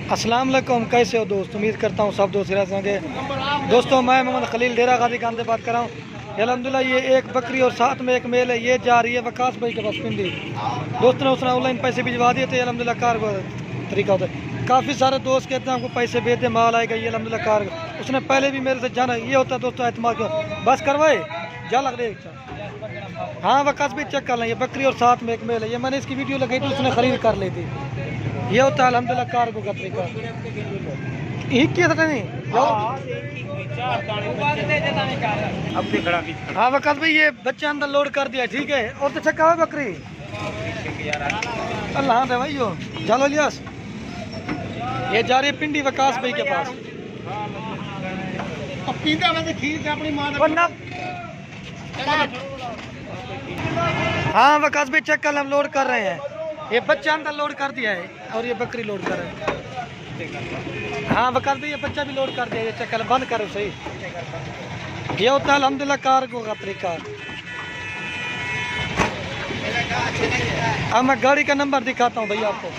अस्सलाम वालेकुम, कैसे हो दोस्त। उम्मीद करता हूँ सब दोस्त होंगे। दोस्तों मैं मोहम्मद खलील डेरा गाजी खान से बात कर रहा हूँ। अल्हम्दुलिल्लाह ये एक बकरी और साथ में एक मेल है, ये जा रही है वकास भाई के पास पिंडी। दोस्त ने उसने ऑनलाइन पैसे भिजवा दिए थे। अल्हम्दुलिल्लाह कार तरीका होता है। काफ़ी सारे दोस्त कहते हैं हमको पैसे भेज दे, माल आएगा। ये अल्हम्दुलिल्लाह कार उसने पहले भी मेरे से जाना। ये होता है दोस्तों एतमाद क्यों बस करवाए जा लग रही। हाँ वकास भी चेक कर लें, ये बकरी और साथ में एक मेल है। ये मैंने इसकी वीडियो लगाई थी, उसने खरीद कर ली थी। ये होता है अल्हम्दुलिल्लाह कार्गो का तरीका। एक की नहीं हाँ वकास भाई, ये बच्चे अंदर लोड कर दिया, ठीक है। और तो चक्का है बकरी अल्लाह दे भाई हो चलो लियास। ये जा रही है पिंडी वकास भाई के पास। हाँ वकास भाई चेक कर, हम लोड कर रहे हैं। ये बच्चा अंदर लोड कर दिया है और ये बकरी लोड कर रहे हैं। हाँ वकास भाई ये बच्चा भी लोड कर दिया। ये चेक कर, बंद करो सही। ये होता है अल्हम्दुलिल्लाह कार्गो का तरीका। अब मैं गाड़ी का नंबर दिखाता हूँ भैया आपको।